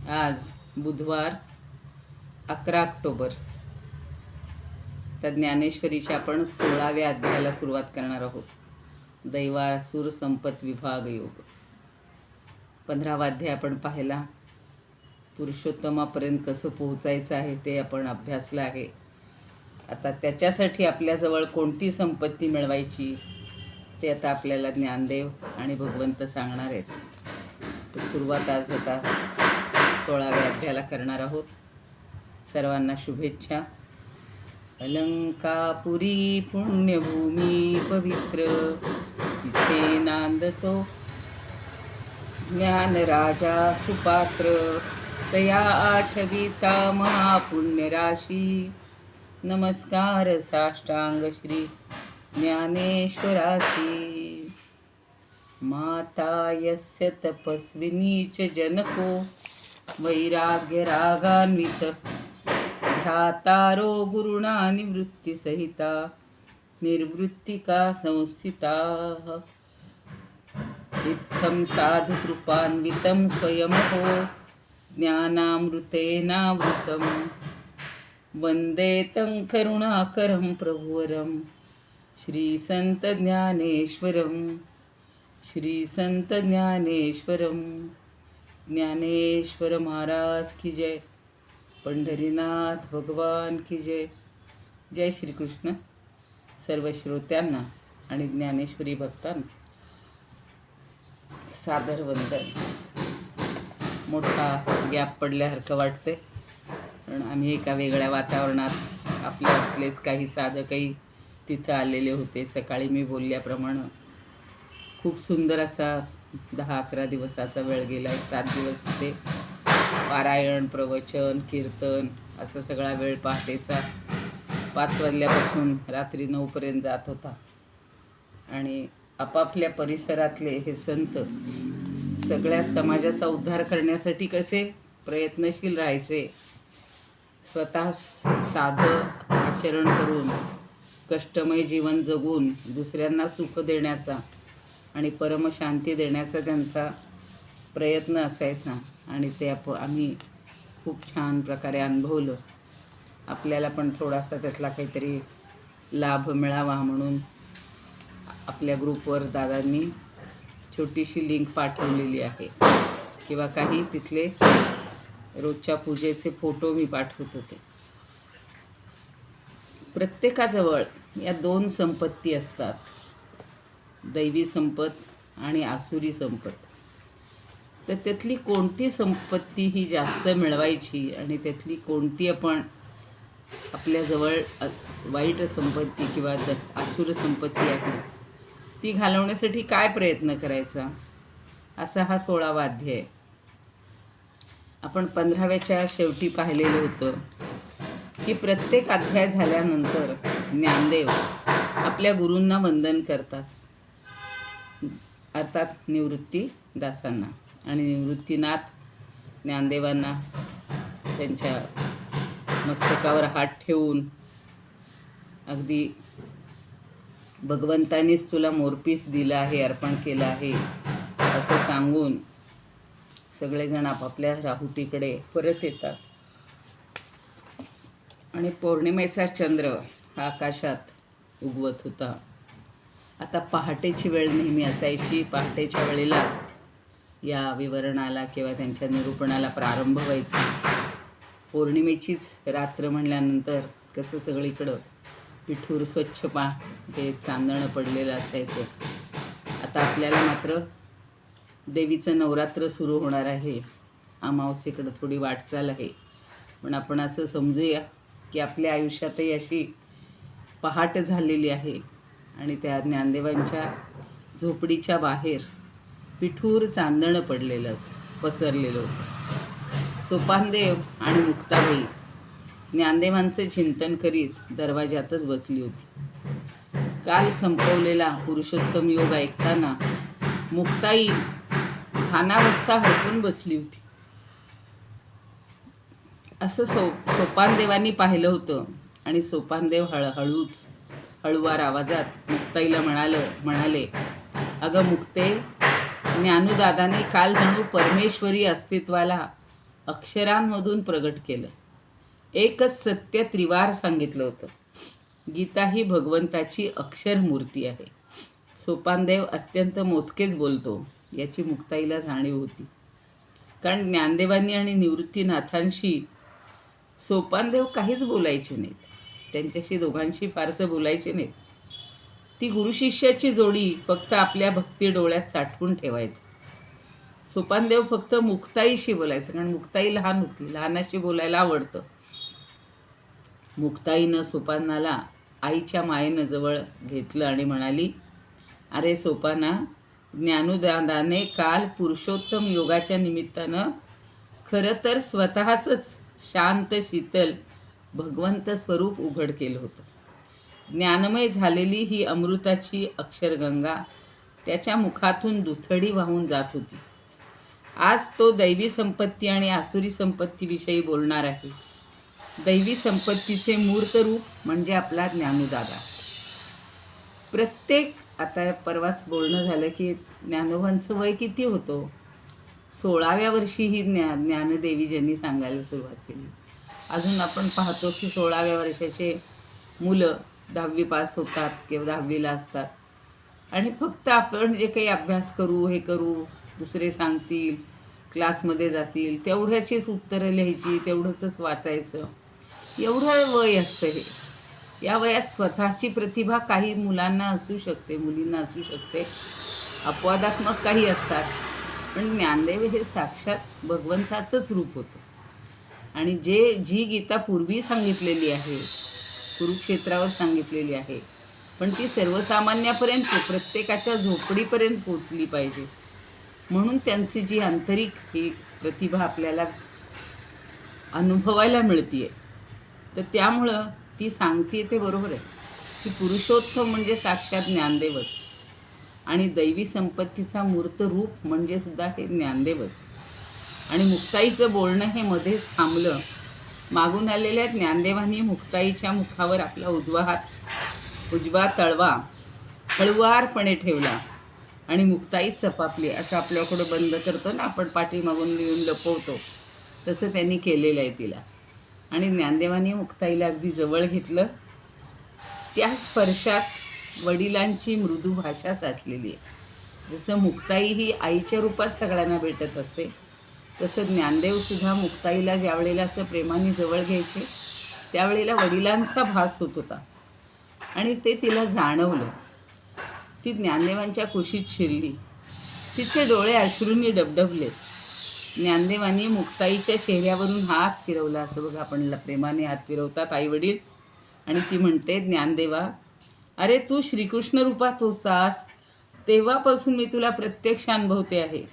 आज बुधवार 11 ऑक्टोबर. तर ज्ञानेश्वरीच्या आपण 16व्या अध्यायाला सुरुवात करणार आहोत. दैवासुर संपत विभाग योग. 15वा अध्याय आपण पाहिला. पुरुषोत्तमापर्यंत कसं पोहोचायचं आहे ते आपण अभ्यासलं आहे. आता त्याच्यासाठी आपल्याजवळ कोणती संपत्ती मिळवायची ते आता आपल्याला ज्ञानदेव आणि भगवंत सांगणार आहेत. तर सुरुवात आज आता 16व्या अध्यायाला करणार आहोत. सर्वांना शुभेच्छा. अलंकापुरी पुण्यभूमी पवित्र, तिथे नांदतो ज्ञानराजा सुपात्र. तया आठविता महापुण्यराशी, नमस्कार साष्टांग श्री ज्ञानेश्वरासी. माता यस्य तपस्विनी च जनको, वैराग्य रागान्वित भ्रातारो गुरुणा निवृत्तिसहिता निर्वृत्तिका संस्थिताः. इत्थं साधुकृपान्वितं स्वयमहो ज्ञानामृतेनावृतं, वन्दे तं करुणाकरं प्रभुवरं श्रीसंतज्ञानेश्वरं. श्रीसंतज्ञानेश्वरं. ज्ञानेश्वर महाराज की जय. पंढरीनाथ भगवान की जय. जय श्रीकृष्ण. सर्व श्रोत्यांना आणि ज्ञानेश्वरी भक्तांना सादर वंदन. मोठा गॅप पडल्यासारखं वाटते, पण आम्ही एका वेगळ्या वातावरणात आपल्यातलेच काही साधकही तिथं आलेले होते. सकाळी मी बोलल्याप्रमाणे खूप सुंदर असा 10-11 दिवसाचा वेळ गेला आहे. 7 दिवस तिथे पारायण, प्रवचन, कीर्तन असा सगळा वेळ पहाटेचा 5 वाजल्यापासून रात्री 9पर्यंत जात होता. आणि आपापल्या परिसरातले हे संत सगळ्या समाजाचा उद्धार करण्यासाठी कसे प्रयत्नशील राहायचे, स्वतः साधं आचरण करून कष्टमय जीवन जगून दुसऱ्यांना सुख देण्याचा आणि परमशांती देण्याचा त्यांचा प्रयत्न असायचा. आणि ते आम्ही खूप छान प्रकारे अनुभवलं. आपल्याला पण थोडासा त्यातला काहीतरी लाभ मिळावा म्हणून आपल्या ग्रुपवर दादांनी छोटीशी लिंक पाठवलेली आहे, किंवा काही तिथले रोजच्या पूजेचे फोटो मी पाठवत होते. प्रत्येकाजवळ या 2 संपत्ती असतात, दैवी संपत आणि आसुरी संपत. तर त्यातली कोणती संपत्ती ही जास्त मिळवायची आणि त्यातली कोणती आपण आपल्याजवळ वाईट संपत्ती किंवा आसुर संपत्ती आहे ती घालवण्यासाठी काय प्रयत्न करायचा, असा हा 16वा अध्याय. आपण 15व्याच्या शेवटी पाहिलेलं होतं की प्रत्येक अध्याय झाल्यानंतर ज्ञानदेव आपल्या गुरूंना वंदन करतात, अर्थात निवृत्ती दासांना. आणि निवृत्तीनाथ ज्ञानदेवांना त्यांच्या मस्तकावर हात ठेवून अगदी भगवंतानीच तुला मोरपीस दिला आहे, अर्पण केलं आहे असं सांगून सगळेजण आपापल्या राहुटीकडे परत येतात. आणि पौर्णिमेचा चंद्र हा आकाशात उगवत होता. आता पहाटेची वेळ नेहमी असायची. पहाटेच्या वेळेला या विवरणाला किंवा त्यांच्या निरूपणाला प्रारंभ व्हायचा. पौर्णिमेचीच रात्र म्हणल्यानंतर कसं सगळीकडं पिठूर स्वच्छ हे चांदणं पडलेलं असायचं. आता आपल्याला मात्र देवीचं नवरात्र सुरू होणार आहे. अमावस्येकडं थोडी वाटचाल आहे, पण आपण असं समजूया की आपल्या आयुष्यातही अशी पहाट झालेली आहे. आणि त्या ज्ञानदेवांच्या झोपडीच्या बाहेर पिठूर चांदणं पडलेलं पसरलेलं होतं. सोपानदेव आणि मुक्ताबाई ज्ञानदेवांचे चिंतन करीत दरवाजातच बसली होती. काल संपवलेला पुरुषोत्तम योग ऐकताना मुक्ताई ध्यानावस्था हरपून बसली होती. असं सोपानदेवांनी पाहिलं होतं. आणि सोपानदेव हळूवार आवाजात मुक्ताईला म्हणाले, अगं मुक्ते, ज्ञानूदादाने काल जणू परमेश्वरी अस्तित्वाला अक्षरांमधून प्रगट केलं. एकच सत्य त्रिवार सांगितलं होतं. गीता ही भगवंताची अक्षरमूर्ती आहे. सोपानदेव अत्यंत मोजकेच बोलतो याची मुक्ताईला जाणीव होती. कारण ज्ञानदेवांनी आणि निवृत्तीनाथांशी सोपानदेव काहीच बोलायचे नाहीत. त्यांच्याशी दोघांशी फारसं बोलायचे नाहीत. ती गुरुशिष्याची जोडी फक्त आपल्या भक्ती डोळ्यात साठवून ठेवायचं. सोपानदेव फक्त मुक्ताईशी बोलायचं, कारण मुक्ताई लहान होती, लहानाशी बोलायला आवडतं. मुक्ताईनं सोपानाला आईच्या मायेनं जवळ घेतलं आणि म्हणाली, अरे सोपाना, ज्ञानोदाने काल पुरुषोत्तम योगाच्या निमित्तानं खरं तर स्वतःचंच शांत शीतल भगवंत स्वरूप उघड केलं होतं. ज्ञानमय झालेली ही अमृताची अक्षरगंगा त्याच्या मुखातून दुथडी वाहून जात होती. आज तो दैवी संपत्ती आणि आसुरी संपत्तीविषयी बोलणार आहे. दैवी संपत्तीचे मूर्त रूप म्हणजे आपला ज्ञानोदादा. प्रत्येक, आता परवाच बोलणं झालं की ज्ञानोबांचं वय किती होतं. 16व्या वर्षी ही ज्ञानदेवी ज्यांनी सांगायला सुरुवात केली. अजून आपण पाहतो की 16व्या वर्षाचे मुलं 10वी पास होतात किंवा 10वीला असतात आणि फक्त आपण जे काही अभ्यास करू, हे करू, दुसरे सांगतील, क्लासमध्ये जातील, तेवढ्याचीच उत्तरं लिहायची, तेवढंच वाचायचं, एवढं वय असतं हे. या वयात स्वतःची प्रतिभा काही मुलांना असू शकते, मुलींना असू शकते, अपवादात्मक काही असतात, पण ज्ञानदेव हे साक्षात भगवंताचंच रूप होतं. आणि जी गीता पूर्वी सांगितलेली आहे, कुरुक्षेत्रावर सांगितलेली आहे, पण ती सर्वसामान्यापर्यंत, प्रत्येकाच्या झोपडीपर्यंत पोचली पाहिजे, म्हणून त्यांची जी आंतरिक ही प्रतिभा आपल्याला अनुभवायला मिळते, तर त्यामुळं ती सांगते ते बरोबर आहे की पुरुषोत्तम म्हणजे साक्षात ज्ञानदेवच आणि दैवी संपत्तीचा मूर्त रूप म्हणजे सुद्धा हे ज्ञानदेवच. आणि मुक्ताईचं बोलणं हे मध्येच थांबलं. मागून आलेल्या ज्ञानदेवांनी मुक्ताईच्या मुखावर आपला उजवा तळवा हळुवारपणे ठेवला आणि मुक्ताई चपापली. असं आपल्याकडं बंद करतो ना आपण, पाठीमागून लिहून लपवतो, तसं त्यांनी केलेलं आहे तिला. आणि ज्ञानदेवांनी मुक्ताईला अगदी जवळ घेतलं. त्या स्पर्शात वडिलांची मृदू भाषा साठलेली आहे. जसं मुक्ताई ही आईच्या रूपात सगळ्यांना भेटत असते, तसं ज्ञानदेवसुद्धा मुक्ताईला ज्या वेळेला असं प्रेमाने जवळ घ्यायचे, त्यावेळेला वडिलांचा भास होत होता आणि ते तिला जाणवलं. ती ज्ञानदेवांच्या कुशीत शिरली. तिचे डोळे अश्रूंनी डबडबले. ज्ञानदेवांनी मुक्ताईच्या चेहऱ्यावरून हात फिरवला. असं बघा, आपण प्रेमाने हात फिरवतात आईवडील, आणि ती म्हणते, ज्ञानदेवा, अरे तू श्रीकृष्ण रूपात होतास तेव्हापासून मी तुला प्रत्यक्ष अनुभवते आहे.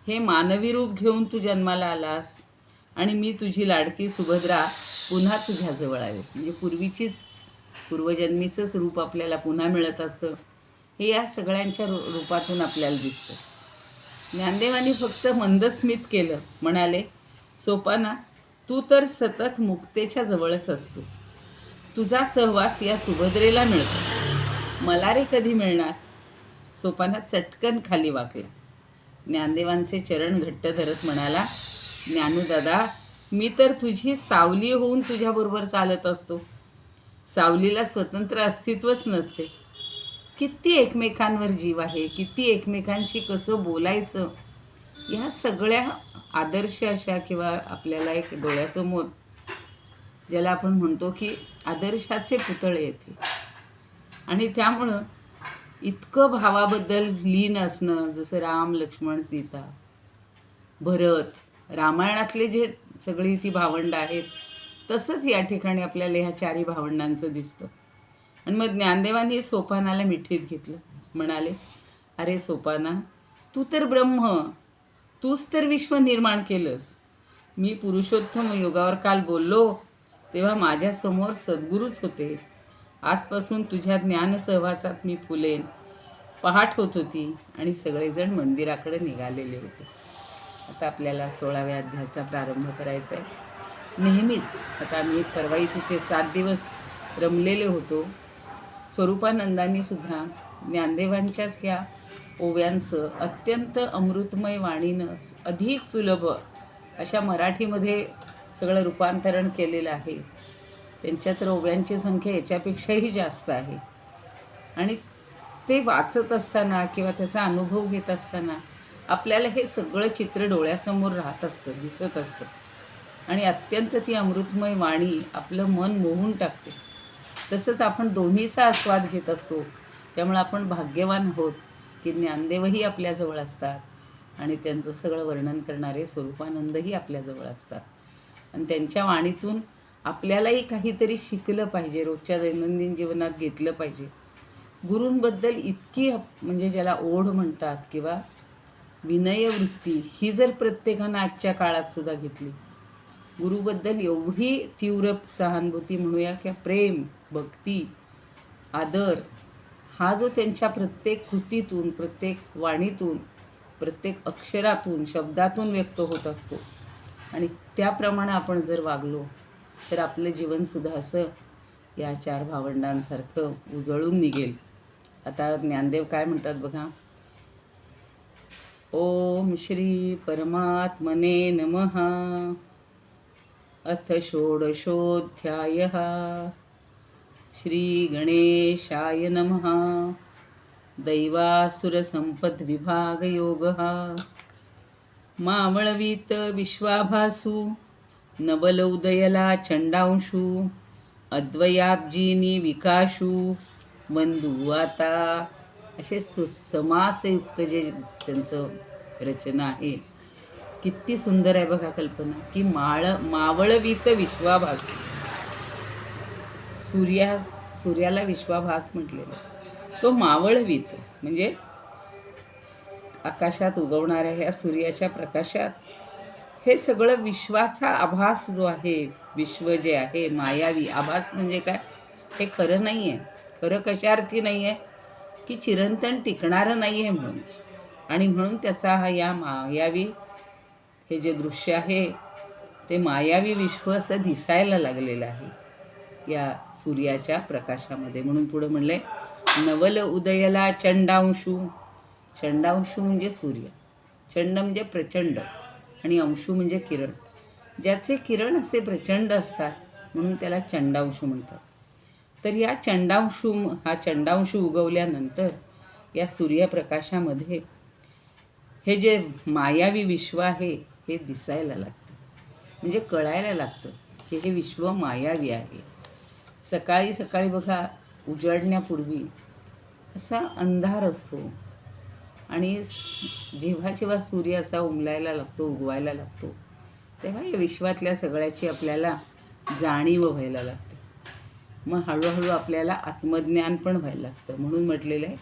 हे मानवी रूप घेऊन तू जन्माला आलास आणि मी तुझी लाडकी सुभद्रा पुन्हा तुझ्याजवळ आहे. म्हणजे पूर्वजन्मीचंच रूप आपल्याला पुन्हा मिळत असतं, हे या सगळ्यांच्या रूपातून आपल्याला दिसतं. ज्ञानदेवांनी फक्त मंदस्मित केलं, म्हणाले, सोपाना, तू तर सतत मुक्तेच्या जवळच असतोस. तुझा सहवास या सुभद्रेला मिळतो, मला रे कधी मिळणार? सोपाना चटकन खाली वाकला. ज्ञानदेवांचे चरण घट्ट धरत म्हणाला, ज्ञानूदादा, मी तर तुझी सावली होऊन तुझ्याबरोबर चालत असतो. सावलीला स्वतंत्र अस्तित्वच नसते. किती एकमेकांवर जीव आहे, किती एकमेकांशी कसं बोलायचं, ह्या सगळ्या आदर्श अशा, किंवा आपल्याला एक डोळ्यासमोर ज्याला आपण म्हणतो की आदर्शाचे पुतळे येते. आणि त्यामुळं इतकं भावाबद्दल लीन असणं, जसं राम, लक्ष्मण, सीता, भरत, रामायणातले जे सगळी ती भावंडं आहेत, तसंच या ठिकाणी आपल्याला ह्या चारी भावंडांचं दिसतं. आणि मग ज्ञानदेवांनी सोपानाला मिठीत घेतलं. म्हणाले, अरे सोपाना, तू तर ब्रह्म, तूच तर विश्व निर्माण केलंस. मी पुरुषोत्तम योगावर काल बोललो तेव्हा माझ्यासमोर सद्गुरूच होते. आजपासून तुझ्या ज्ञान सहवासात मी फुलेन. पहाट होत होती आणि सगळेजण मंदिराकडे निघालेले होते. आता आपल्याला 16व्या अध्यायाचा प्रारंभ करायचा आहे. नेहमीच आता आम्ही परवाई तिथे 7 दिवस रमलेले होतो. स्वरूपानंदांनी सुद्धा ज्ञानदेवांच्याच ह्या ओव्यांचं अत्यंत अमृतमय वाणीनं अधिक सुलभ अशा मराठीमध्ये सगळं रूपांतरण केलेलं आहे. त्यांच्यात ओव्यांची संख्या याच्यापेक्षाही जास्त आहे. आणि ते वाचत असताना किंवा त्याचा अनुभव घेत असताना आपल्याला हे सगळं चित्र डोळ्यासमोर राहत असतं, दिसत असतं. आणि अत्यंत ती अमृतमय वाणी आपलं मन मोहून टाकते. तसंच आपण दोन्हीचा आस्वाद घेत असतो. त्यामुळे आपण भाग्यवान आहोत की ज्ञानदेवही आपल्याजवळ असतात आणि त्यांचं सगळं वर्णन करणारे स्वरूपानंदही आपल्याजवळ असतात. आणि त्यांच्या वाणीतून आपल्यालाही काहीतरी शिकलं पाहिजे, रोजच्या दैनंदिन जीवनात घेतलं पाहिजे. गुरूंबद्दल इतकी म्हणजे ज्याला ओढ म्हणतात किंवा विनयवृत्ती, ही जर प्रत्येकानं आजच्या काळात सुद्धा घेतली, गुरुबद्दल एवढी तीव्र सहानुभूती म्हणूया किंवा प्रेम, भक्ती, आदर, हा जो त्यांच्या प्रत्येक कृतीतून, प्रत्येक वाणीतून, प्रत्येक अक्षरातून, शब्दातून व्यक्त होत असतो आणि त्याप्रमाणे आपण जर वागलो तर आपलं जीवनसुद्धा असं या चार भावंडांसारखं उजळून निघेल. आता ज्ञानदेव काय म्हणतात बघा. ओम श्री परमात्मने नमः. अथ षोडशोऽध्यायः. श्री गणेशाय नमः. दैवासुरसम्पद्विभागयोगः. मावळवीत विश्वाभासु नवलौदयला चंडांशु. अद्वयाब्जीनी विकाशू बंधू आता. असे समासयुक्त जे त्यांचं रचना आहे, किती सुंदर आहे बघा कल्पना. की मावळवीत विश्वाभासू. सूर्याला विश्वाभास म्हटलेलं. तो मावळवीत म्हणजे आकाशात उगवणाऱ्या ह्या सूर्याच्या प्रकाशात हे सगळं विश्वाचा आभास जो आहे, विश्व जे आहे मायावी. आभास म्हणजे काय, हे खरं नाही आहे. खरं कशा अर्थी नाही आहे की चिरंतन टिकणारं नाही आहे म्हणून. आणि म्हणून त्याचा हा या मायावी हे जे दृश्य आहे ते मायावी विश्व असं दिसायला लागलेलं आहे या सूर्याच्या प्रकाशामध्ये. म्हणून पुढं म्हणले नवल उदयला चंडांशू. चंडांशू म्हणजे सूर्य. चंड म्हणजे प्रचंड आणि अंशू म्हणजे किरण. ज्याचे किरण असे प्रचंड असतात म्हणून त्याला चंडांशू म्हणतात. तर या हा चंडांशू उगवल्यानंतर या सूर्यप्रकाशामध्ये हे जे मायावी विश्व आहे हे दिसायला लागतं, म्हणजे कळायला लागतं की हे विश्व मायावी आहे. सकाळी सकाळी बघा, उजाडण्यापूर्वी असा अंधार असतो आणि जेव्हा जेव्हा सूर्य असा उमलायला लागतो, उगवायला लागतो, तेव्हा या विश्वातल्या सगळ्याची आपल्याला जाणीव व्हायला लागते. मग हळूहळू आपल्याला आत्मज्ञान पण व्हायला लागतं. म्हणून म्हटलेलं आहे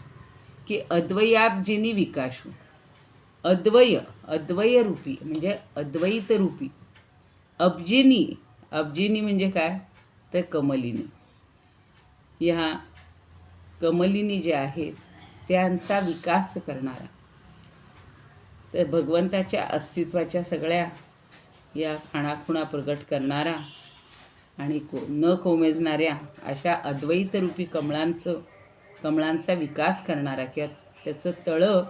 की अद्वयाब्जिनी विकाशू. अद्वय रूपी म्हणजे अद्वैत रूपी. अब्जिनी म्हणजे काय तर कमलिनी. ह्या कमलिनी जे आहेत त्यांचा विकास करणारा, तर भगवंताच्या अस्तित्वाच्या सगळ्या या खाणाखुणा प्रगट करणारा आणि न कोमेजणाऱ्या अशा अद्वैतरूपी कमळांचा विकास करणारा किंवा त्याचं तळं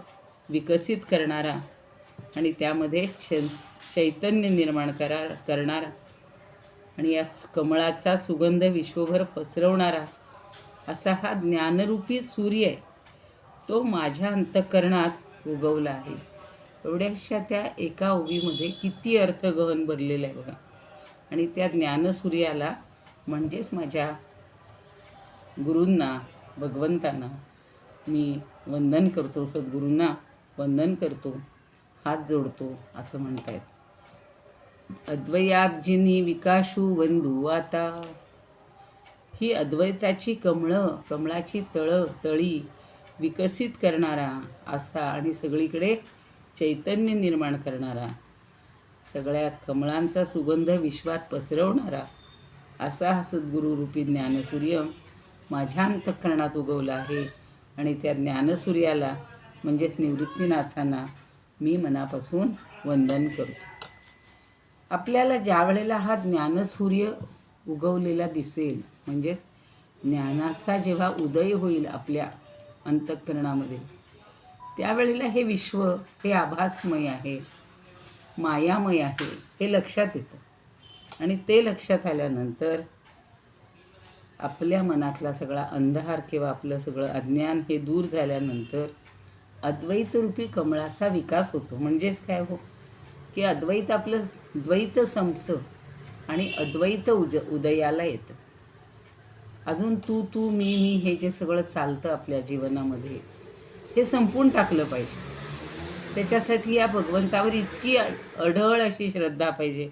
विकसित करणारा आणि त्यामध्ये चैतन्य निर्माण करणारा आणि या कमळाचा सुगंध विश्वभर पसरवणारा असा हा ज्ञानरूपी सूर्य आहे. तो माझ्या अंतःकरणात उगवला आहे. एवढ्याशा त्या एका ओवीमध्ये किती अर्थ गहन भरलेला आहे बघा. आणि त्या ज्ञानसूर्याला म्हणजेच माझ्या गुरूंना, भगवंतांना मी वंदन करतो, सद्गुरूंना वंदन करतो, हात जोडतो असं म्हणतायत. अद्वयाब्जिनी विकाशू वंदू आता. ही अद्वैताची कमळाची तळी विकसित करणारा असा आणि सगळीकडे चैतन्य निर्माण करणारा, सगळ्या कमळांचा सुगंध विश्वात पसरवणारा असा हा सद्गुरूरूपी ज्ञानसूर्य माझ्या अंतःकरणात उगवला आहे. आणि त्या ज्ञानसूर्याला म्हणजेच निवृत्तीनाथांना मी मनापासून वंदन करतो. आपल्याला ज्या वेळेला हा ज्ञानसूर्य उगवलेला दिसेल, म्हणजेच ज्ञानाचा जेव्हा उदय होईल आपल्या अंतःकरणामध्ये, त्यावेळेला हे विश्व हे आभासमय आहे. मायामय आहे हे लक्षात येतं. आणि ते लक्षात आल्यानंतर आपल्या मनातला सगळा अंधार किंवा आपलं सगळं अज्ञान हे दूर झाल्यानंतर अद्वैतरूपी कमळाचा विकास होतो. म्हणजेच काय हो, की अद्वैत आपलं द्वैत संपतं आणि अद्वैत उदयाला येतं. अजून तू मी हे जे सगळं चालतं आपल्या जीवनामध्ये हे संपून टाकलं पाहिजे. त्याच्यासाठी या भगवंतावर इतकी अढळ अशी श्रद्धा पाहिजे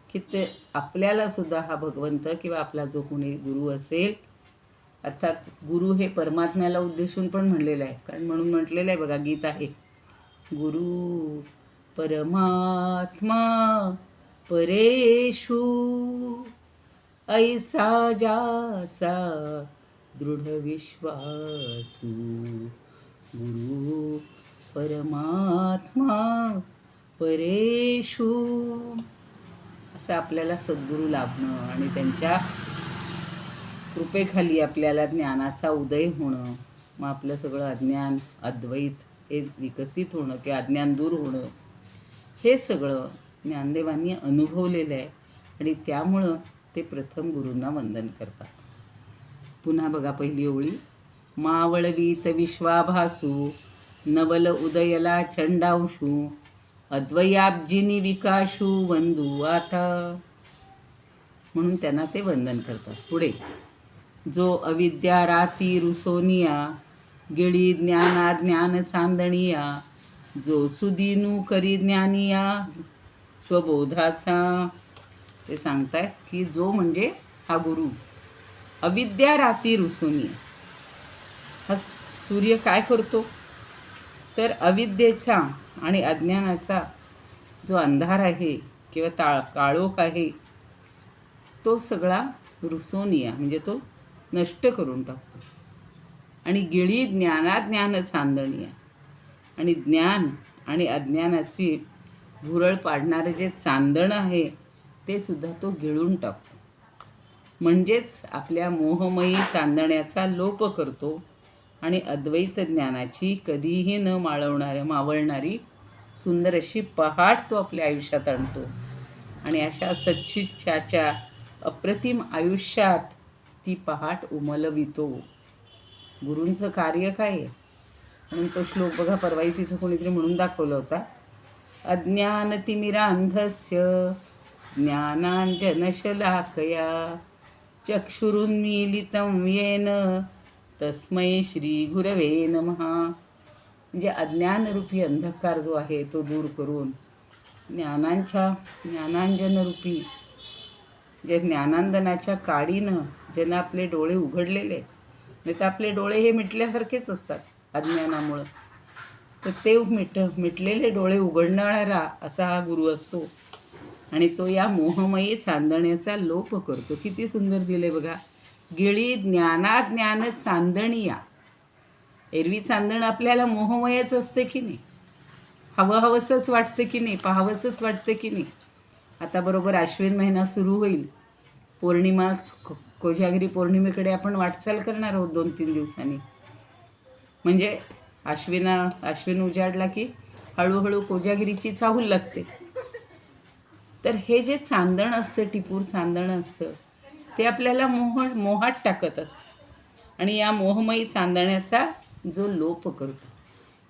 की ते आपल्यालासुद्धा हा भगवंत किंवा आपला जो कोणी गुरु असेल, अर्थात गुरु हे परमात्म्याला उद्देशून पण म्हणलेलं आहे. कारण म्हणून म्हटलेलं आहे बघा, गीत आहे, गुरु परमात्मा परेषु ऐसा ज्याचा दृढ विश्वासू, गुरु परमात्मा परेषु. असं आपल्याला सद्गुरू लाभणं आणि त्यांच्या कृपेखाली आपल्याला ज्ञानाचा उदय होणं, मग आपलं सगळं अज्ञान अद्वैत हे विकसित होणं किंवा अज्ञान दूर होणं, हे सगळं ज्ञानदेवांनी अनुभवलेलं आहे. आणि त्यामुळं ते प्रथम गुरूंना वंदन करतात. पुन्हा बघा पहिली ओळी, मावळवीत विश्वाभासू नवल उदयला चंडांशू, अद्वयाब्जिनी विकाशू वंदू आता. म्हणून त्यांना ते वंदन करतात. पुढे, जो अविद्या राती रुसोनिया, गिळी ज्ञाना ज्ञान चांदणिया, जो सुदीनू करी ज्ञानिया स्वबोधाचा. ते सांगतायत की जो म्हणजे हा गुरु, अविद्या राती रुसोनिया. हा सूर्य काय करतो, तर अविद्येचा आणि अज्ञानाचा जो अंधार आहे किंवा काळोख आहे तो सगळा रुसोनिया म्हणजे तो नष्ट करून टाकतो. आणि गिळी ज्ञान चांदणिया, आणि ज्ञान आणि अज्ञानाची भुरळ पाडणारं जे चांदण आहे ते सुद्धा तो गिळून टाकतो. म्हणजेच आपल्या मोहमयी चांदण्याचा लोप करतो आणि अद्वैत ज्ञानाची कधीही न मावळणारी सुंदर अशी पहाट तो आपल्या आयुष्यात आणतो. आणि अशा सच्चिच्छाच्या अप्रतिम आयुष्यात ती पहाट उमलवितो. गुरूंचं कार्य काय आहे म्हणून तो श्लोक बघा, परवाई तिथं कोणीतरी म्हणून दाखवला होता, अज्ञानतिमिरांधस्य ज्ञानांजनशलाकया चक्षुरुन्मीलितं येन तस्मै श्री गुरवे नमः. म्हणजे अज्ञानरूपी अंधकार जो आहे तो दूर करून ज्ञानांजनरूपी जे ज्ञानांदनाच्या काडीनं ज्यांना आपले डोळे उघडलेले आहेत, नाही तर आपले डोळे हे मिटल्यासारखेच असतात अज्ञानामुळं, तर ते मिटलेले डोळे उघडणारा असा हा गुरु असतो. आणि तो या मोहमयी चांदण्याचा लोप करतो. किती सुंदर दिले बघा, गिळी ज्ञान चांदणिया. एरवी चांदण आपल्याला मोहमयच असते की नाही, हवंसंच वाटतं की नाही, पाहावंसंच वाटतं की नाही. आता बरोबर अश्विन महिना सुरू होईल, पौर्णिमा, कोजागिरी पौर्णिमेकडे आपण वाटचाल करणार आहोत 2-3 दिवसांनी. म्हणजे अश्विन उजाडला की हळूहळू कोजागिरीची चाहूल लागते. तर हे जे चांदण असतं, टिपूर चांदण असतं, ते आपल्याला मोहात टाकत असतं आणि या मोहमयी चांदण्याचा जो लोप करतो.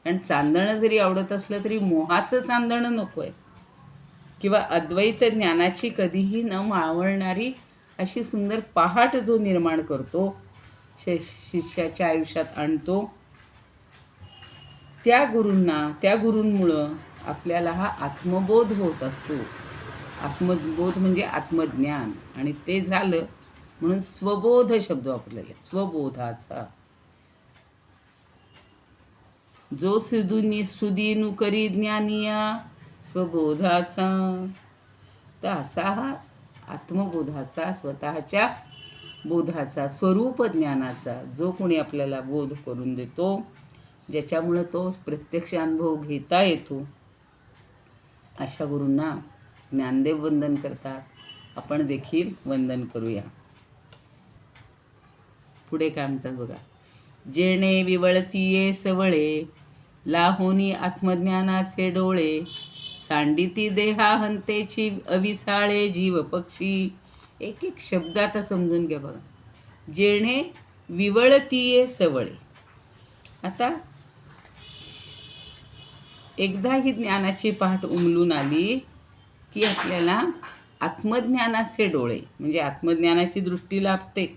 आणि चांदणं जरी आवडत असलं तरी मोहाचं चांदणं नको आहे, किंवा अद्वैत ज्ञानाची कधीही न मावळणारी अशी सुंदर पहाट जो निर्माण करतो, शिष्याच्या आयुष्यात आणतो, त्या गुरूंमुळं आपल्याला हा आत्मबोध होत असतो. आत्मबोध म्हणजे आत्मज्ञान. आणि ते झालं म्हणून स्वबोध शब्द वापरलेला, स्वबोधाचा. जो सुदीनू करी ज्ञानिया स्वबोधाचा. तर असा हा आत्मबोधाचा, स्वतःच्या बोधाचा, स्वरूप ज्ञानाचा जो कोणी आपल्याला बोध करून देतो, ज्याच्यामुळं तो प्रत्यक्ष अनुभव घेता येतो, अशा गुरूंना ज्ञानदेव वंदन करतात. आपण देखील वंदन करूया. पुढे काय म्हणतात बघा, जेणे विवळतीये सवळे लाहोनी आत्मज्ञानाचे डोळे, सांडिती देहा हंतेची अविसाळे जीव पक्षी. एक एक शब्द आता समजून घ्या बघा. जेणे विवळतीये सवळे. आता एकदा ही ज्ञानाची पहाट उमलून आली की आपल्याला आत्मज्ञानाचे डोळे म्हणजे आत्मज्ञानाची दृष्टी लाभते.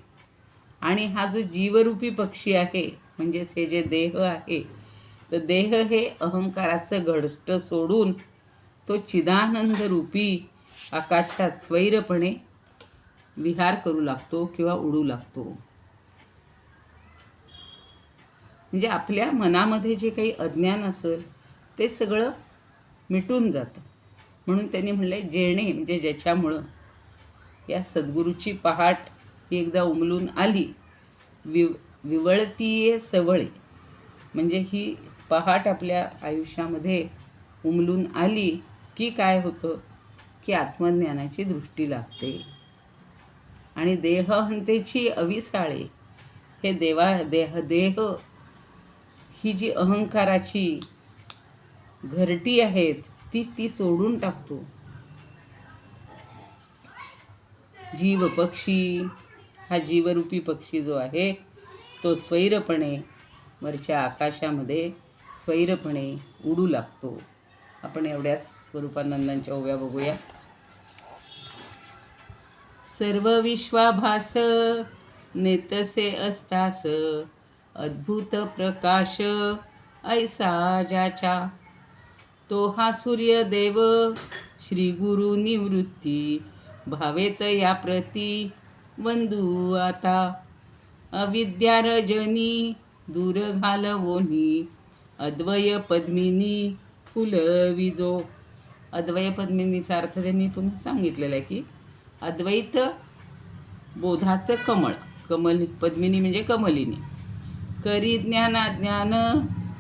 आणि हा जो जीवरूपी पक्षी आहे म्हणजेच हे जे देह आहे, तर देह हे अहंकाराचं घडष्ट सोडून तो चिदानंद रूपी आकाशात स्वैरपणे विहार करू लागतो किंवा उडू लागतो. म्हणजे आपल्या मनामध्ये जे काही अज्ञान असेल ते सगळं मिटून जातं. म्हणून त्यांनी म्हणले जेणे म्हणजे ज्याच्यामुळं या सद्गुरूची पहाट ही एकदा उमलून आली. विवळतीये सवळे म्हणजे ही पहाट आपल्या आयुष्यामध्ये उमलून आली की काय होतं की आत्मज्ञानाची दृष्टी लागते. आणि देहहंतेची अविसाळे हे देह ही जी अहंकाराची घरटी आहेत ती सोडून टाकतो. जीव पक्षी हा जीवरूपी पक्षी जो आहे तो स्वैरपणे वरच्या आकाशामध्ये स्वैरपणे उडू लागतो. आपण एवढ्याच स्वरूपानंदांच्या ओव्या बघूया. सर्व विश्वाभास नेतसे असतास अद्भुत प्रकाश ऐसा ज्याच्या. तो हा सूर्यदेव श्री गुरु निवृत्ती भावेत या प्रती वंदू आता. अविद्या रजनी दूर घालवोनी अद्वय पद्मिनी फुलविजो. अद्वय पद्मिनीचा अर्थ त्यांनी पुन्हा सांगितलेला आहे की अद्वैत बोधाचं कमल पद्मिनी म्हणजे कमलिनी. करी ज्ञान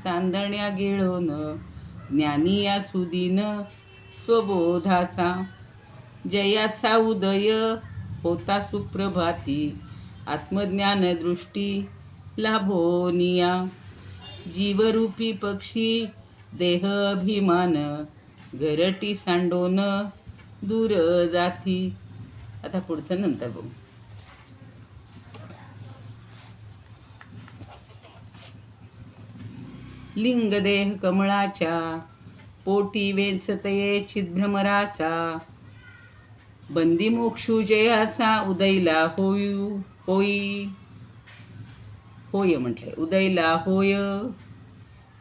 चांदण्या गिळोन ज्ञानी या सुदीन स्वबोधाचा. जयाचा उदय होता सुप्रभाती आत्मज्ञान दृष्टी लाभोनिया. जीवरूपी पक्षी देह अभिमान घरटी सांडोन दूर जाती. आता पुढचं नंतर बघू. लिंगदेह कमळाच्या पोटी वेचतये चिद्भ्रमराचा. बंदी मोक्षू जयाचा उदयला होई होय म्हटले उदयला होय.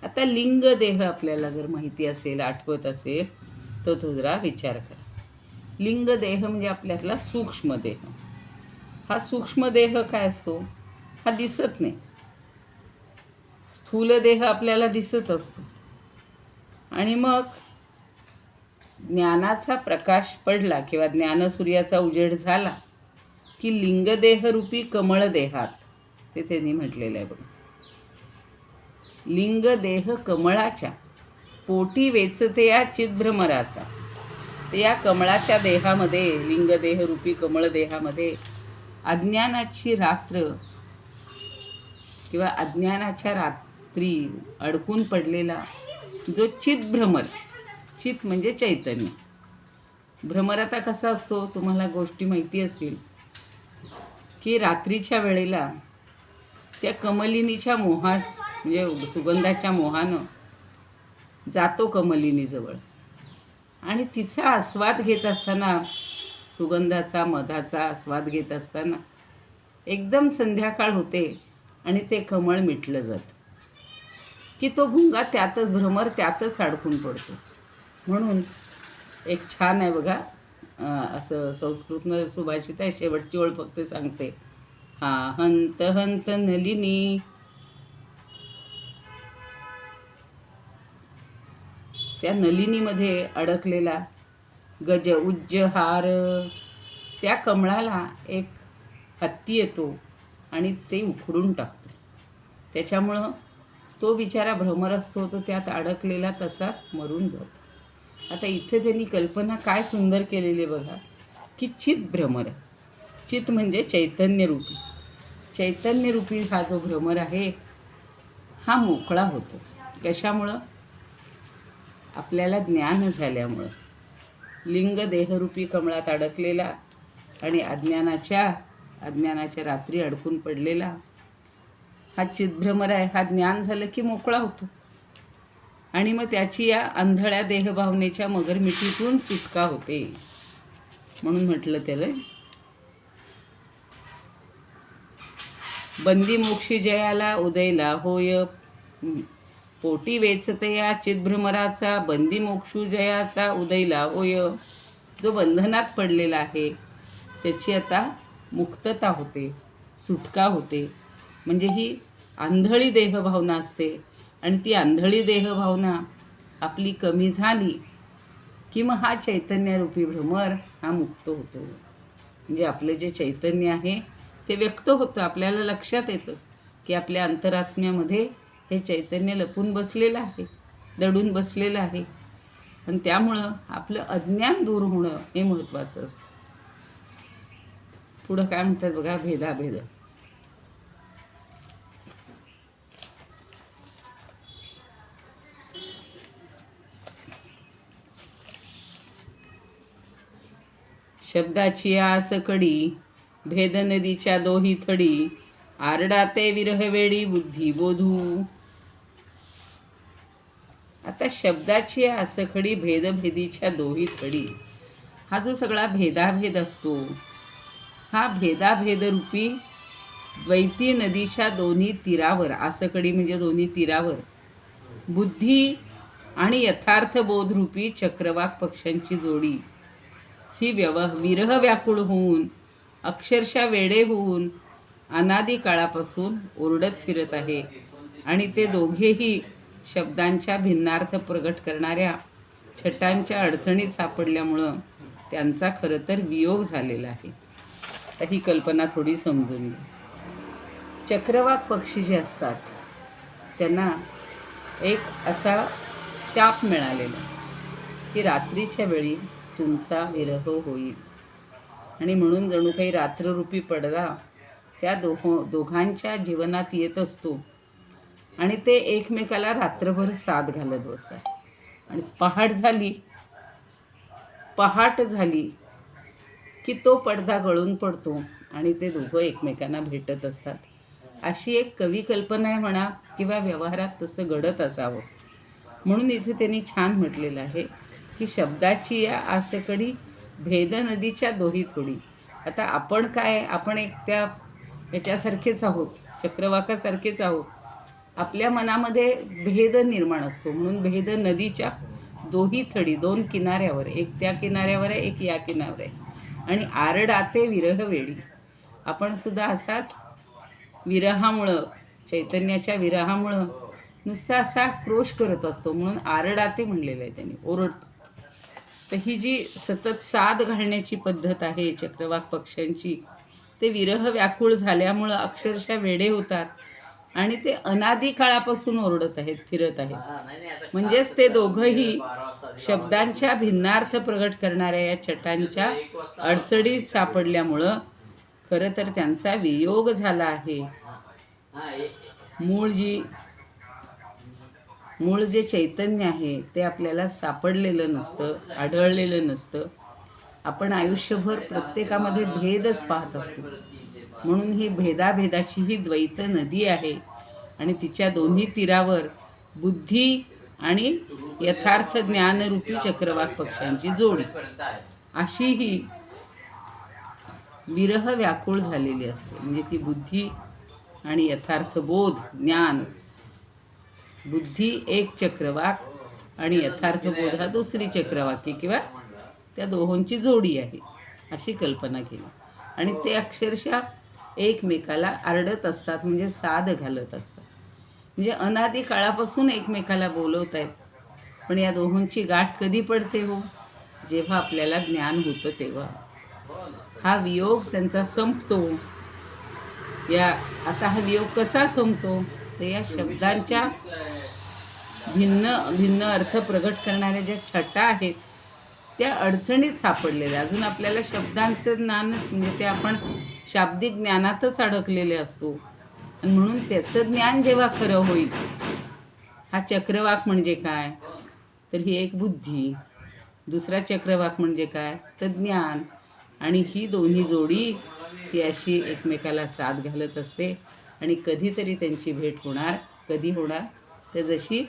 आता लिंगदेह आपल्याला जर माहिती असेल आठवत असेल तर तो जरा विचार करा. लिंगदेह म्हणजे आपल्यातला सूक्ष्मदेह. हा सूक्ष्मदेह काय असतो हा दिसत नाही. स्थूल देह आपल्याला दिसत असतो. आणि मग ज्ञानाचा प्रकाश पडला किंवा ज्ञानसूर्याचा उजेड झाला की लिंगदेहरूपी कमळ देहात ते त्यांनी म्हटलेलं आहे बघा. लिंगदेह कमळाच्या पोटी वेचते या चिद्भ्रमराचा. तर या कमळाच्या देहामध्ये लिंगदेहरूपी कमळ देहामध्ये अज्ञानाची रात्र किंवा अज्ञानाच्या रात्री अडकून पडलेला जो चिद्भ्रमर. चित म्हणजे चैतन्य. भ्रमर आता कसा असतो तुम्हाला गोष्टी माहिती असतील की रात्रीच्या वेळेला त्या कमलिनीच्या मोहात म्हणजे सुगंधाच्या मोहानं जातो कमलिनीजवळ आणि तिचा आस्वाद घेत असताना सुगंधाचा मधाचा आस्वाद घेत असताना एकदम संध्याकाळ होते आणि ते कमळ मिटलं जातं की तो भुंगा त्यातच भ्रमर त्यातच अडकून पडतो. म्हणून एक छान आहे बघा असं संस्कृतमध्ये सुभाषित आहे. शेवटची ओळ फक्त सांगते. हा हंत हंत नलिनी त्या नलिनीमध्ये अडकलेला गज उज्जहार त्या कमळाला एक हत्ती येतो आणि ते उखडून टाकतो. त्याच्यामुळं तो बिचारा भ्रमर असतो तो त्यात अडकलेला तसाच मरून जातो. आता इथे त्यांनी कल्पना काय सुंदर केलेली बघा की चित भ्रमर. चित म्हणजे चैतन्यरूपी. चैतन्यरूपी हा जो भ्रमर आहे हा मोकळा होतो. कशामुळं आपल्याला ज्ञान झाल्यामुळं लिंग देहरूपी कमळात अडकलेला आणि अज्ञानाच्या रात्री अडकून पडलेला हा चितभ्रमर आहे. हा ज्ञान झालं की मोकळा होतो आणि मग त्याची या आंधळ्या देहभावनेच्या मगरमिठीतून सुटका होते. म्हणून म्हटलं त्याला बंदी मोक्षी जयाला उदयला होय पोटी वेचते या चितभ्रमराचा बंदी मोक्षू जयाचा उदयला होय. जो बंधनात पडलेला आहे त्याची आता मुक्तता होते, सुटका होते. म्हणजे ही आंधळी देहभावना असते आणि ती आंधळी देहभावना आपली कमी झाली की मग हा चैतन्यरूपी भ्रमर हा मुक्त होतो. म्हणजे आपलं जे चैतन्य आहे ते व्यक्त होतं. आपल्याला लक्षात येतं की आपल्या अंतरात्म्यामध्ये हे चैतन्य लपून बसलेलं आहे, दडून बसलेलं आहे. आणि त्यामुळं आपलं अज्ञान दूर होणं हे महत्त्वाचं असतं. पुढं काय म्हणतात बघा, भेदाभेद. शब्दाची आस कडी भेद नदीच्या दोही थडी आरडाते विरहवेळी बुद्धी बोधू. आता शब्दाची आसखडी भेदभेदीच्या दोही थडी, हा जो सगळा भेदाभेद असतो हा भेदाभेदरूपी द्वैती नदीच्या दोन्ही तीरावर, आसखडी म्हणजे दोन्ही तीरावर बुद्धी आणि यथार्थ बोधरूपी चक्रवाक पक्ष्यांची जोडी ही विरह व्याकुळ होऊन अक्षरशः वेडे होऊन अनादी काळापासून ओरडत फिरत आहे. आणि ते दोघेही शब्दांच्या भिन्नार्थ प्रगट करणाऱ्या छटांच्या अडचणीत सापडल्यामुळं त्यांचा खरं तर वियोग झालेला आहे. तर ही कल्पना थोडी समजून घ्या. चक्रवाक पक्षी जे असतात त्यांना एक असा शाप मिळालेला की रात्रीच्या वेळी तुमचा विरह होईल. आणि म्हणून जणू काही रात्ररूपी पडदा त्या दोघांच्या जीवनात येत असतो आणि ते एकमेकाला रात्रभर साथ घालत बसतात. आणि पहाट झाली की तो पडदा गळून पडतो आणि ते दोघं एकमेकांना भेटत असतात. अशी एक कवी कल्पना आहे म्हणा, किंवा व्यवहारात तसं घडत असावं. म्हणून इथे त्यांनी छान म्हटलेलं आहे की शब्दाची या आसकडी भेद नदीच्या दोही थोडी. आता आपण काय, आपण एक त्या याच्यासारखेच आहोत, चक्रवाकासारखेच आहोत. आपल्या मनामध्ये भेद निर्माण असतो. म्हणून भेद नदीच्या दोही थडी, दोन किनाऱ्यावर, एक त्या किनाऱ्यावर आहे, एक या किनाऱ्यावर आहे. आणि आरडाते विरह वेळी, आपण सुद्धा असाच विरहामुळं, चैतन्याच्या विरहामुळं नुसता असा क्रोश करत असतो. म्हणून आरडाते म्हणलेलं आहे त्यांनी, ओरडतो. तर ही जी सतत साद घालण्याची पद्धत आहे चक्रवाक पक्ष्यांची, ते विरह व्याकुळ झाल्यामुळं अक्षरशः वेडे होतात आणि ते अनादी काळापासून ओरडत आहेत, फिरत आहेत. म्हणजेच ते दोघंही शब्दांच्या भिन्नार्थ प्रगट करणाऱ्या या छटांच्या अडचणीत सापडल्यामुळं खरं तर त्यांचा वियोग झाला आहे. मूळ जे चैतन्य आहे ते आपल्याला सापडलेलं नसतं, आढळलेलं नसतं. आपण आयुष्यभर प्रत्येकामध्ये भेदच पाहत असतो. म्हणून ही भेदाभेदाची ही द्वैत नदी आहे आणि तिच्या दोन्ही तीरावर बुद्धी आणि यथार्थ ज्ञानरूपी चक्रवाक पक्ष्यांची जोडी, अशी ही विरह व्याकुळ झालेली असते. म्हणजे ती बुद्धी आणि यथार्थ बोध, ज्ञान, बुद्धी एक चक्रवाक आणि यथार्थ बोध हा दुसरी चक्रवाकी किंवा त्या दोहोंची जोडी आहे, अशी कल्पना केली. आणि ते अक्षरशः एकमेकाला आरडत असतात, म्हणजे साद घालत असतात. म्हणजे अनादी काळापासून एकमेकाला बोलवत आहेत. पण या दोहोंची गाठ कधी पडते हो? जेव्हा आपल्याला ज्ञान होतं तेव्हा हा वियोग त्यांचा संपतो. आता हा वियोग कसा संपतो? तर या शब्दांच्या भिन्न अर्थ प्रगट करणाऱ्या ज्या छटा आहेत त्या अडचणीत सापडलेल्या. अजून आपल्याला शब्दांचं ज्ञानच, म्हणजे ते आपण शाब्दिक ज्ञानातच अडकलेले असतो. आणि म्हणून त्याचं ज्ञान जेव्हा खरं होईल, हा चक्रवाक म्हणजे काय, तर ही एक बुद्धी. दुसरा चक्रवाक म्हणजे काय, तर ज्ञान. आणि ही दोन्ही जोडी ही अशी एकमेकाला साथ घालत असते आणि कधीतरी त्यांची भेट होणार. कधी होणार, तर जशी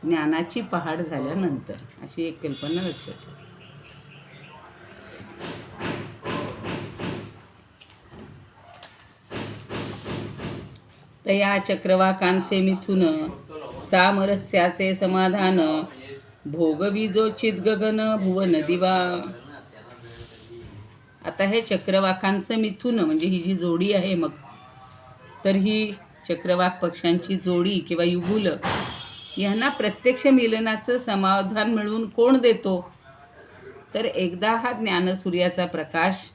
ज्ञानाची पहाड झाल्यानंतर. अशी एक कल्पना लक्षात ठेवा. तया चक्रवाकांचे मिथुन, सामरस्याचे समाधान, भोगविजोचित गगन भुवन दिवा. आता हे चक्रवाकांचं मिथुन म्हणजे ही जी जोडी आहे, मग तर ही चक्रवाक पक्ष्यांची जोडी किंवा युगुल यांना प्रत्यक्ष मिलनाचं समाधान मिळवून कोण देतो, तर एकदा हा ज्ञानसूर्याचा प्रकाश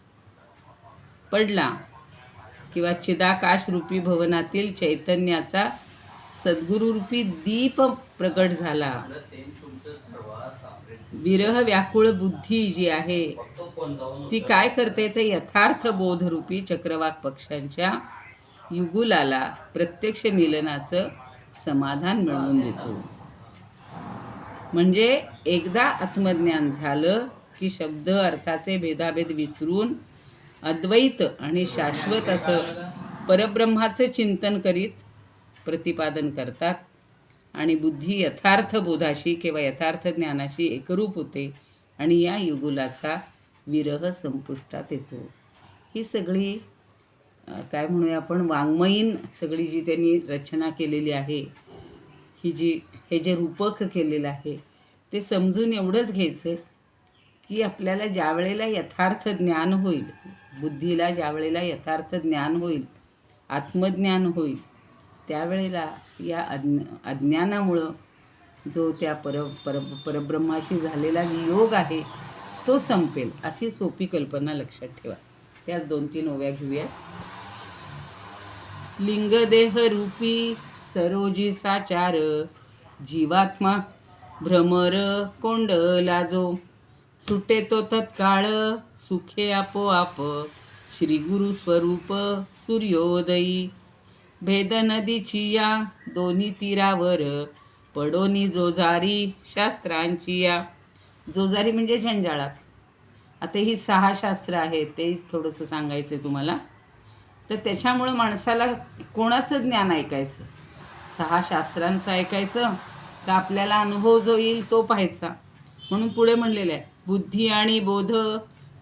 पडला किंवा चिदाकाश रूपी भवनातील चैतन्याचा सद्गुरुरूपी दीप प्रकट झाला. विरह व्याकुळ बुद्धी जी आहे ती काय करते, तर यथार्थ बोधरूपी चक्रवाक पक्ष्यांच्या युगुलाला प्रत्यक्ष मिलनाचं समाधान मिळवून देतो. म्हणजे एकदा आत्मज्ञान झालं की शब्द अर्थाचे भेदाभेद विसरून अद्वैत आणि शाश्वत असं परब्रह्माचं चिंतन करीत प्रतिपादन करतात आणि बुद्धी यथार्थ बोधाशी किंवा यथार्थ ज्ञानाशी एकरूप होते आणि या युगुलाचा विरह संपुष्टात येतो. ही सगळी काय म्हणूया आपण वाङ्मयीन सगळी जी त्यांनी रचना केलेली आहे, हे जे रूपक केलेलं आहे ते समजून एवढंच घ्यायचं की आपल्याला ज्या वेळेला यथार्थ ज्ञान होईल, बुद्धीला ज्या वेळेला यथार्थ ज्ञान होईल, आत्मज्ञान होईल, त्यावेळेला या अज्ञानामुळं जो त्या परब्रह्माशी झालेला वियोग आहे तो संपेल. अशी सोपी कल्पना लक्षात ठेवा. त्याच 2-3 ओव्या घेऊया. लिंगदेह रूपी सरोजी साचार, जीवात्मा भ्रमर कोंडला जो, सुटे तो तत्काळ सुखे आपोआप, श्री गुरु स्वरूप सूर्योदयी. भेद नदीची या दोन्ही तीरावर, पडोनी जोजारी शास्त्रांची या. जोजारी म्हणजे जंजाळात. आता ही 6 शास्त्र आहेत, ते थोडंसं सांगायचं आहे तुम्हाला. तर त्याच्यामुळं माणसाला कोणाचं ज्ञान ऐकायचं, 6 शास्त्रांचं ऐकायचं का आपल्याला अनुभव जो येईल तो पाहायचा. म्हणून पुढे म्हणलेलं आहे, बुद्धी आणि बोध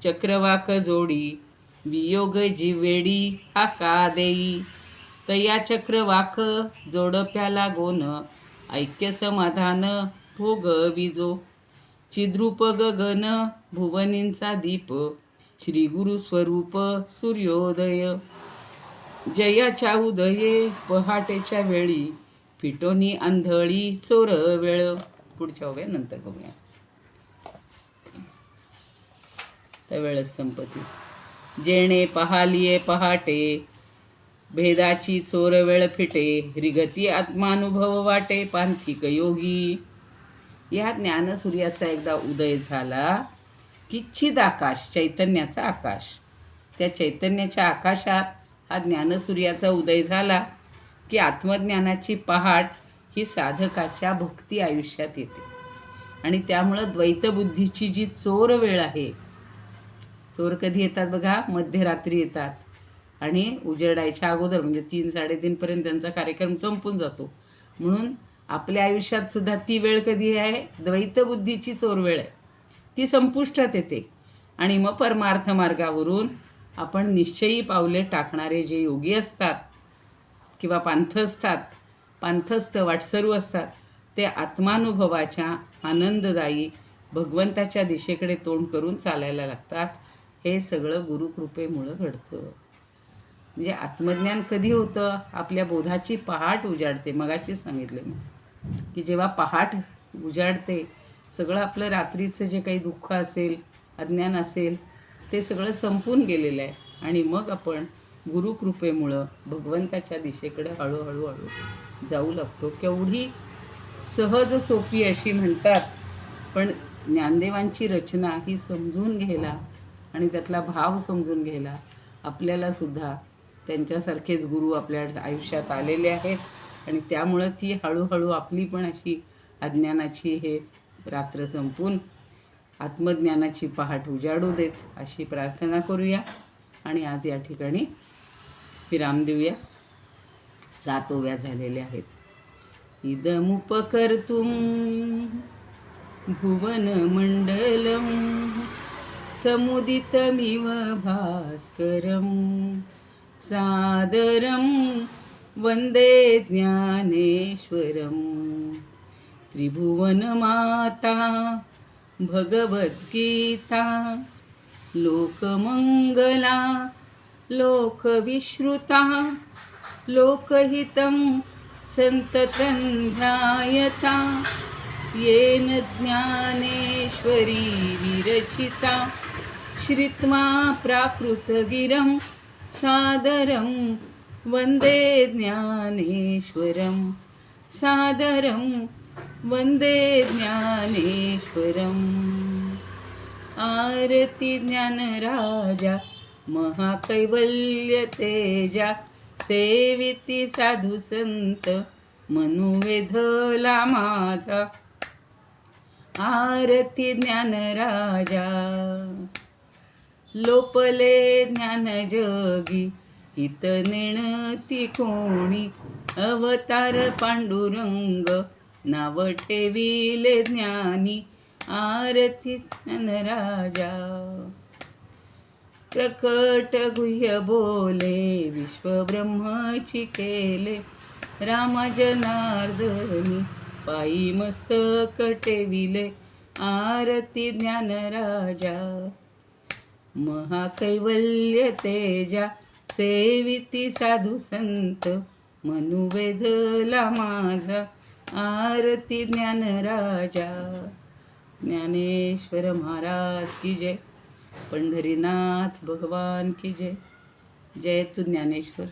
चक्रवाक जोडी, वियोग जीवेडी हा का देई. तया चक्रवाक जोडप्याला गोन, ऐक्य समाधान भोग विजो. चिद्रूप गगन भुवनींचा दीप, श्री गुरु स्वरूप सूर्योदय. जयाच्या उदये पहाटेच्या वेळी, फिटोनी आंधळी चोर वेळ. पुढच्या ओव्या नंतर बघूया, त्या वेळच संपत्ती. जेणे पहालिये पहाटे, भेदाची चोर वेळ फिटे, रिगती आत्मानुभव वाटे पांथिक योगी. या ज्ञानसूर्याचा एकदा उदय झाला की चिदाकाश, चैतन्याचा आकाश, त्या चैतन्याच्या आकाशात हा ज्ञानसूर्याचा उदय झाला की आत्मज्ञानाची पहाट ही साधकाच्या भक्ती आयुष्यात येते. आणि त्यामुळं द्वैतबुद्धीची जी चोर वेळ आहे, चोर कधी येतात बघा, मध्यरात्री येतात आणि उजेडायच्या अगोदर म्हणजे 3-3:30पर्यंत त्यांचा कार्यक्रम संपून जातो. म्हणून आपल्या आयुष्यात सुद्धा ती वेळ कधी आहे, द्वैतबुद्धीची चोर वेळ आहे, ती संपुष्टात येते. आणि मग परमार्थ मार्गावरून आपण निश्चयी पावले टाकणारे जे योगी असतात किंवा पांथस्थ वाटसरू असतात, ते आत्मानुभवाच्या आनंददायी भगवंताच्या दिशेकडे तोंड करून चालायला लागतात. हे सगळं गुरुकृपेमुळं घडतं. म्हणजे आत्मज्ञान कधी होतं, आपल्या बोधाची पहाट उजाडते. मगाशीच सांगितलं मी की जेव्हा पहाट उजाडते, सगळं आपलं रात्रीचं जे काही दुःख असेल, अज्ञान असेल, ते सगळं संपून गेलेलं आहे. आणि मग आपण गुरुकृपेमुळं भगवंताच्या दिशेकडे हळूहळू जाऊ लागतो. केवढी सहज सोपी अशी म्हणतात, पण ज्ञानदेवांची रचना ही समजून घ्यायला आणि त्यातला भाव समजून घ्यायला आपल्याला सुद्धा त्यांच्यासारखेच गुरु आपल्या आयुष्यात आलेले आहेत. आणि त्यामुळं ती हळूहळू आपली पण अशी अज्ञानाची हे रात्र संपून आत्मज्ञानाची पहाट उजाडू देत अशी प्रार्थना करूया आणि आज या ठिकाणी विराम देऊया. 7 ओव्या झालेल्या आहेत. इदमुपकर्तुं भुवनमण्डलं समुदितमिव भास्करं सादरं वन्दे ज्ञानेश्वरं. त्रिभुवनमाता भगवद्गीता लोकमङ्गला लोकविश्रुता लोकहितं सन्ततं ध्यायता येन ज्ञानेश्वरी विरचिता श्रुत्वा प्राकृतगिरं सादरं वन्दे ज्ञानेश्वरं सादरं वन्दे ज्ञानेश्वरम्. आरती ज्ञानराजा महाकैवल्य तेजा सेविती साधू संत मनुवेधला माझा. आरती ज्ञानराजा लोपले ज्ञान जगी हित नेणती कोणी अवतार पांडुरंग नाव ठेविले ज्ञानी. आरती ज्ञानराजा प्रकट गुह्य बोले विश्वब्रह्मची केले राम जनार्दनी पायी मस्तक टेविले. आरती ज्ञानराजा महाकैवल्य तेजा सेविती साधू संत मनुवेधला माझा. आरती ज्ञानराजा. ज्ञानेश्वर महाराज की जय. पंढरीनाथ भगवान की जय. जय तू ज्ञानेश्वर.